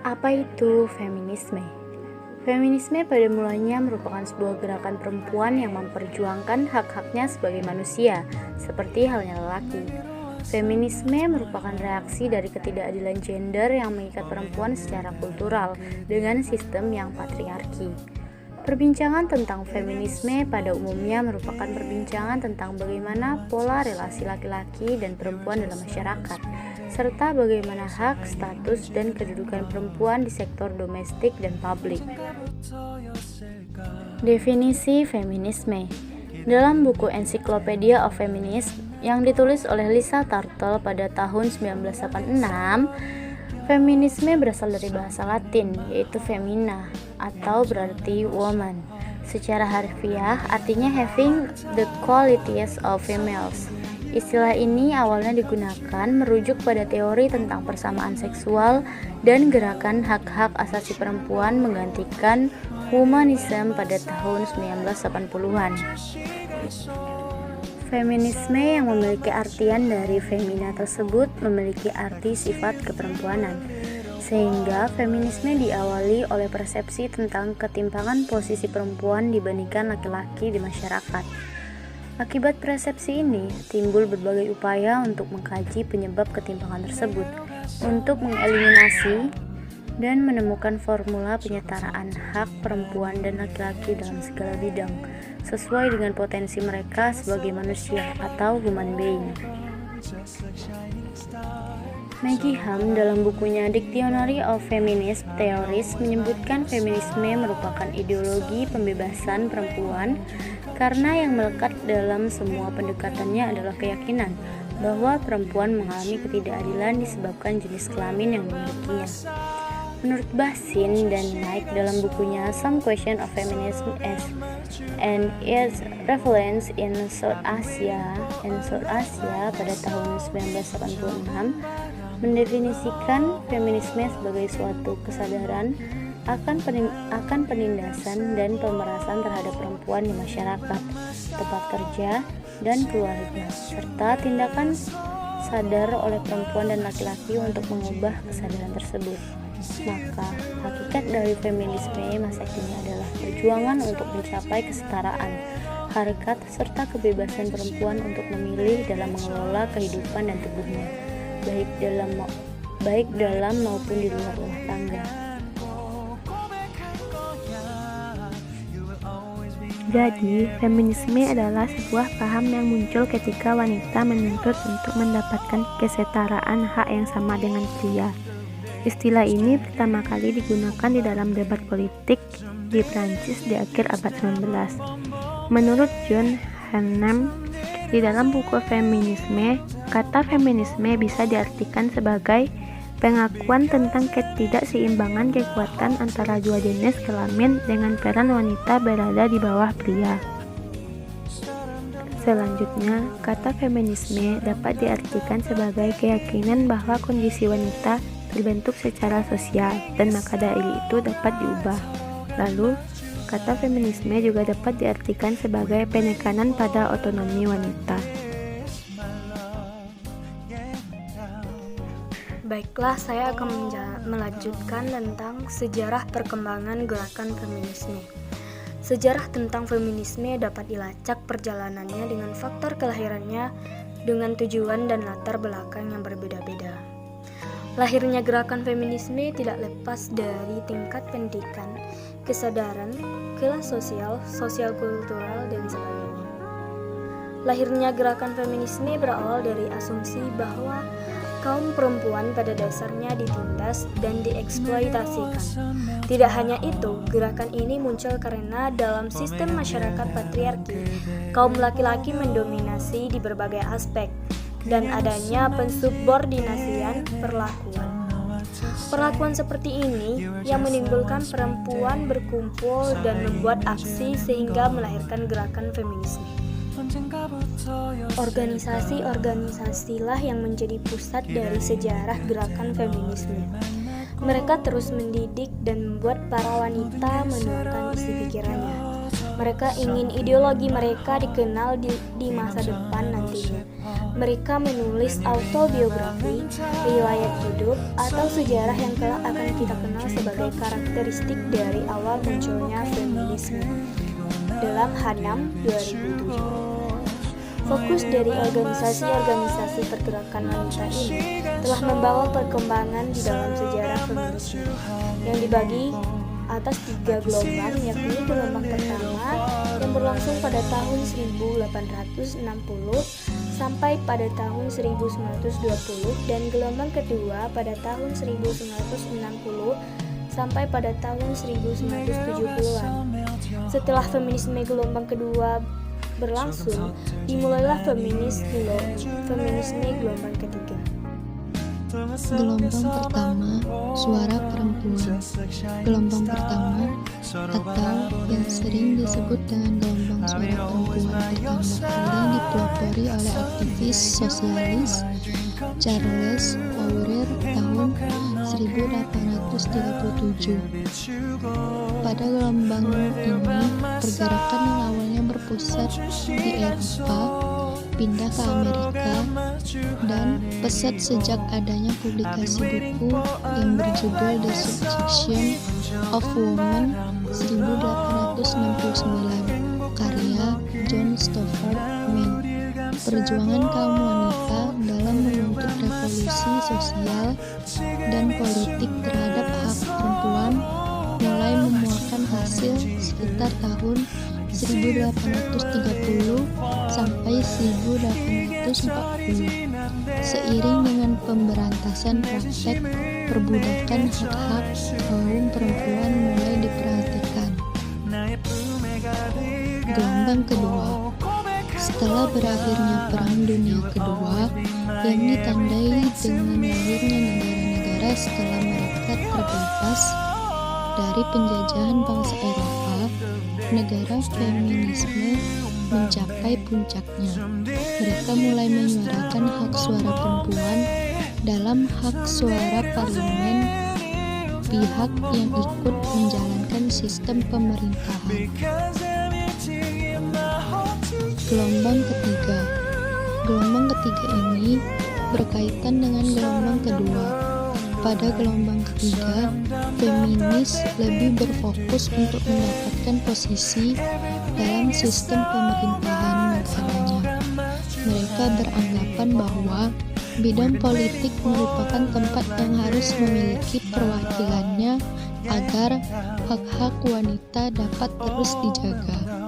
Apa itu feminisme? Feminisme pada mulanya merupakan sebuah gerakan perempuan yang memperjuangkan hak-haknya sebagai manusia, seperti halnya lelaki. Feminisme merupakan reaksi dari ketidakadilan gender yang mengikat perempuan secara kultural dengan sistem yang patriarki. Perbincangan tentang feminisme pada umumnya merupakan perbincangan tentang bagaimana pola relasi laki-laki dan perempuan dalam masyarakat, serta bagaimana hak, status, dan kedudukan perempuan di sektor domestik dan publik. Definisi feminisme dalam buku Encyclopedia of Feminism yang ditulis oleh Lisa Turtle pada tahun 1986, feminisme berasal dari bahasa Latin, yaitu femina, atau berarti woman. Secara harfiah, artinya having the qualities of females. Istilah ini awalnya digunakan merujuk pada teori tentang persamaan seksual dan gerakan hak-hak asasi perempuan menggantikan humanisme pada tahun 1980-an. Feminisme yang memiliki artian dari femina tersebut memiliki arti sifat keperempuanan, sehingga feminisme diawali oleh persepsi tentang ketimpangan posisi perempuan dibandingkan laki-laki di masyarakat. Akibat persepsi ini, timbul berbagai upaya untuk mengkaji penyebab ketimpangan tersebut, untuk mengeliminasi dan menemukan formula penyetaraan hak perempuan dan laki-laki dalam segala bidang, sesuai dengan potensi mereka sebagai manusia atau human being. Maggie Ham dalam bukunya Dictionary of Feminist Theories menyebutkan feminisme merupakan ideologi pembebasan perempuan karena yang melekat dalam semua pendekatannya adalah keyakinan bahwa perempuan mengalami ketidakadilan disebabkan jenis kelamin yang dimilikinya. Menurut Basin dan Mike dalam bukunya Some Question of Feminism and Its Prevalence in South Asia pada tahun 1986 mendefinisikan feminisme sebagai suatu kesadaran akan penindasan dan pemerasan terhadap perempuan di masyarakat, tempat kerja, dan keluarga, serta tindakan sadar oleh perempuan dan laki-laki untuk mengubah kesadaran tersebut. Maka, hakikat dari feminisme masa kini adalah perjuangan untuk mencapai kesetaraan, harkat, serta kebebasan perempuan untuk memilih dalam mengelola kehidupan dan tubuhnya, baik dalam maupun di luar rumah tangga. Jadi, feminisme adalah sebuah paham yang muncul ketika wanita menuntut untuk mendapatkan kesetaraan hak yang sama dengan pria. Istilah ini pertama kali digunakan di dalam debat politik di Prancis di akhir abad 19. Menurut John Hannam, di dalam buku Feminisme, kata feminisme bisa diartikan sebagai pengakuan tentang ketidakseimbangan kekuatan antara dua jenis kelamin dengan peran wanita berada di bawah pria. Selanjutnya, kata feminisme dapat diartikan sebagai keyakinan bahwa kondisi wanita terbentuk secara sosial dan maka dari itu dapat diubah. Lalu, kata feminisme juga dapat diartikan sebagai penekanan pada otonomi wanita. Baiklah, saya akan melanjutkan tentang sejarah perkembangan gerakan feminisme. Sejarah tentang feminisme dapat dilacak perjalanannya dengan faktor kelahirannya dengan tujuan dan latar belakang yang berbeda-beda. Lahirnya gerakan feminisme tidak lepas dari tingkat pendidikan, kesadaran, kelas sosial, sosial kultural, dan sebagainya. Lahirnya gerakan feminisme berawal dari asumsi bahwa kaum perempuan pada dasarnya ditindas dan dieksploitasikan. Tidak hanya itu, gerakan ini muncul karena dalam sistem masyarakat patriarki, kaum laki-laki mendominasi di berbagai aspek, dan adanya pensubordinasian perlakuan. Perlakuan seperti ini yang menimbulkan perempuan berkumpul dan membuat aksi sehingga melahirkan gerakan feminisme. Organisasi-organisasilah yang menjadi pusat dari sejarah gerakan feminisme. Mereka terus mendidik dan membuat para wanita menuangkan isi pikirannya. Mereka ingin ideologi mereka dikenal di masa depan nantinya. Mereka menulis autobiografi, riwayat hidup, atau sejarah yang kelak akan kita kenal sebagai karakteristik dari awal munculnya feminisme. Dalam Hanam 2007. Fokus dari organisasi-organisasi pergerakan wanita ini telah membawa perkembangan di dalam sejarah feminisme yang dibagi atas 3 gelombang, yakni gelombang pertama yang berlangsung pada tahun 1860 sampai pada tahun 1920 dan gelombang kedua pada tahun 1960 sampai pada tahun 1970-an. Setelah feminisme gelombang kedua berlangsung, dimulailah feminisme gelombang ketiga. Gelombang pertama, suara perempuan. Gelombang pertama, atau yang sering disebut dengan gelombang suara perempuan, pertama kali dipelopori oleh aktivis sosialis Charles Fourier tahun 1837. Pada gelombang ini, pergerakan yang awalnya berpusat di Eropa pindah ke Amerika dan pesat sejak adanya publikasi buku yang berjudul The Subjection of Women 1869 karya John Stuart Mill. Perjuangan kaum wanita dalam menuntut revolusi sosial dan politik terhadap hak perempuan mulai memuahkan hasil sekitar tahun 1830 sampai 1840. Seiring dengan pemberantasan praktek perbudakan, hak-hak kaum perempuan mulai diperhatikan. Gelombang kedua. Setelah berakhirnya Perang Dunia Kedua yang ditandai dengan lahirnya negara-negara setelah mereka terbebas dari penjajahan bangsa Eropa, negara feminisme mencapai puncaknya. Mereka mulai menyuarakan hak suara perempuan dalam hak suara parlemen, pihak yang ikut menjalankan sistem pemerintahan. Gelombang ketiga. Gelombang ketiga ini berkaitan dengan gelombang kedua. Pada gelombang ketiga, feminis lebih berfokus untuk mendapatkan posisi dalam sistem pemerintahan negaranya. Mereka beranggapan bahwa bidang politik merupakan tempat yang harus memiliki perwakilannya agar hak-hak wanita dapat terus dijaga.